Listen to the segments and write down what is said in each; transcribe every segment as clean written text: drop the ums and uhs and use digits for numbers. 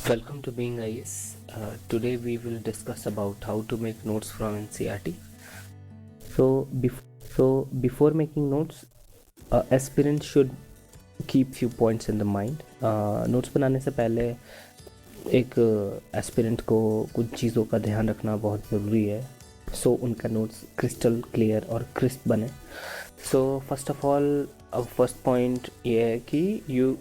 Welcome to Being IS. Today we will discuss about how to make notes from NCERT. So before making notes, aspirants should keep few points in the mind. Notes बनाने से पहले एक aspirant को कुछ चीज़ों का ध्यान रखना बहुत ज़रूरी है, सो उनका नोट्स क्रिस्टल क्लियर और क्रिस्प बने. सो first of all first point ये है कि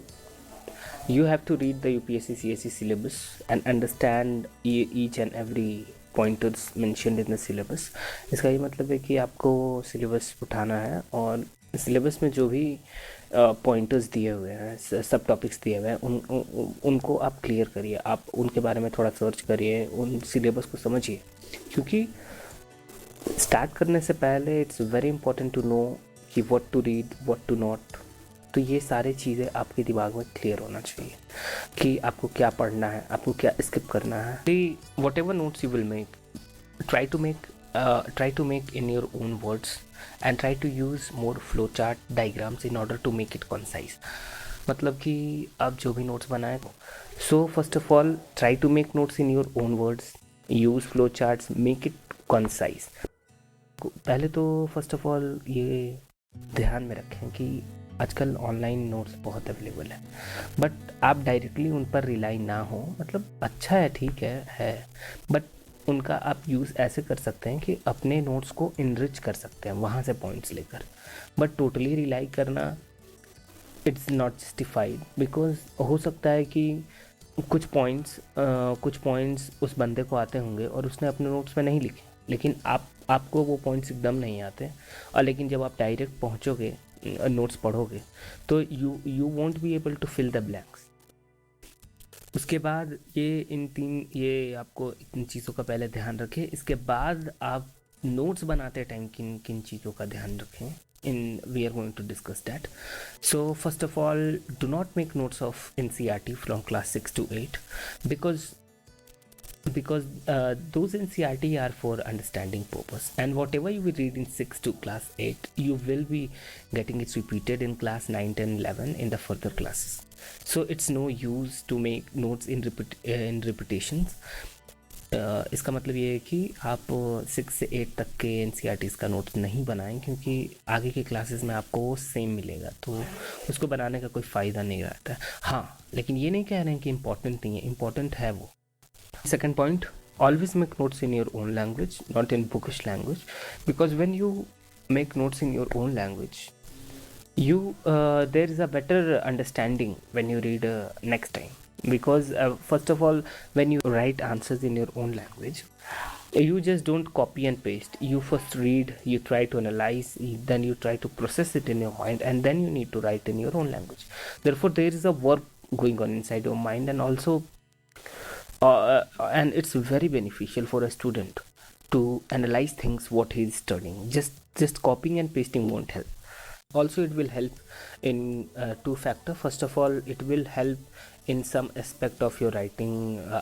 you have to read the UPSC CSE syllabus and understand each and every pointers mentioned in the syllabus. इसका ये मतलब है कि आपको सिलेबस उठाना है और सिलेबस में जो भी पॉइंटर्स दिए हुए हैं, सब टॉपिक्स दिए हुए हैं, उनको आप क्लियर करिए. आप उनके बारे में थोड़ा सर्च करिए, उन सिलेबस को समझिए, क्योंकि स्टार्ट करने से पहले it's very important to know कि what to read, what to not. तो ये सारी चीज़ें आपके दिमाग में क्लियर होना चाहिए कि आपको क्या पढ़ना है, आपको क्या स्किप करना है. What ever notes you will make, try to make in your own words and try to use more flowchart diagrams in order to make it concise. मतलब कि आप जो भी नोट्स बनाए, so first of all try to make notes in your own words, use flow charts, make it concise. पहले तो first of all ये ध्यान में रखें कि आजकल ऑनलाइन नोट्स बहुत अवेलेबल है, बट आप डायरेक्टली उन पर रिलाई ना हो. मतलब अच्छा है, ठीक है, बट उनका आप यूज़ ऐसे कर सकते हैं कि अपने नोट्स को इनरिच कर सकते हैं वहाँ से पॉइंट्स लेकर. बट टोटली रिलाई करना इट्स नॉट जस्टिफाइड, बिकॉज हो सकता है कि कुछ पॉइंट्स उस बंदे को आते होंगे और उसने अपने नोट्स में नहीं लिखे, लेकिन आपको वो पॉइंट्स एकदम नहीं आते. और लेकिन जब आप डायरेक्ट पहुँचोगे, नोट्स पढ़ोगे, तो you won't be able to fill the blanks. उसके बाद ये आपको इन चीज़ों का पहले ध्यान रखें. इसके बाद आप नोट्स बनाते टाइम किन किन चीज़ों का ध्यान रखें, we are going to discuss that. So first of all, do not make notes of NCERT from class 6 to 8 because those NCERT are for understanding purpose, and whatever you will read in 6 to class 8, you will be getting it repeated in class 9, 10, 11 in the further classes. So it's no use to make notes in repetitions. इसका मतलब ये है कि आप 6 से 8 तक के NCERTs का नोट्स नहीं बनाएं, क्योंकि आगे के क्लासेस में आपको वो सेम मिलेगा, तो उसको बनाने का कोई फ़ायदा नहीं रहता है. हाँ, लेकिन ये नहीं कह रहे हैं कि इम्पॉर्टेंट नहीं है, इम्पॉर्टेंट है वो. Second point, always make notes in your own language, not in bookish language, because when you make notes in your own language, there is a better understanding when you read next time. Because first of all, when you write answers in your own language, you just don't copy and paste. You first read, you try to analyze, then you try to process it in your mind, and then you need to write in your own language. Therefore, there is a work going on inside your mind, and also and it's very beneficial for a student to analyze things what he is studying. Just copying and pasting won't help. Also, it will help in two factor. First of all, it will help in some aspect of your writing,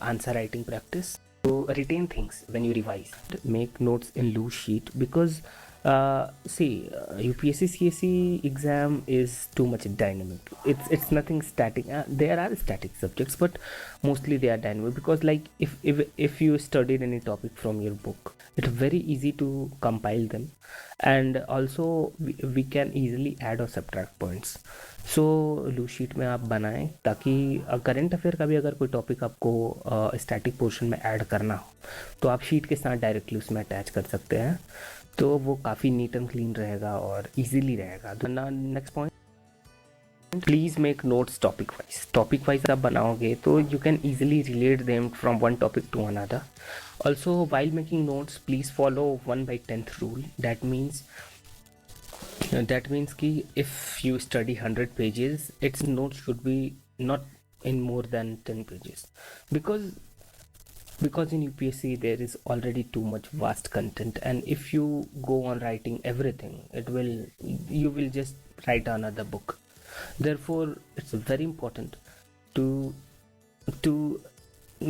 answer writing practice, to retain things when you revise. Make notes in loose sheet, because UPSC CSE exam is too much dynamic. It's nothing static. There are static subjects, but mostly they are dynamic, because like if you studied any topic from your book, it's very easy to compile them, and also we can easily add or subtract points. So loose sheet में आप बनाएं, ताकि current affair का भी अगर कोई topic आपको static portion में ऐड करना हो, तो आप शीट के साथ डायरेक्टली उसमें अटैच कर सकते हैं, तो वो काफ़ी नीट एंड क्लीन रहेगा और इजीली रहेगा. Next point, please make notes topic wise आप बनाओगे तो you can easily relate them from one topic to another. Also while making notes, please follow 1/10 rule. That means कि if you study 100 pages, its notes should be not in more than 10 pages, because in UPSC there is already too much vast content, and if you go on writing everything, you will just write another book. Therefore, it's very important to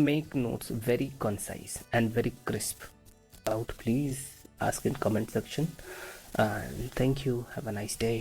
make notes very concise and very crisp. Please ask in comment section. And thank you. Have a nice day.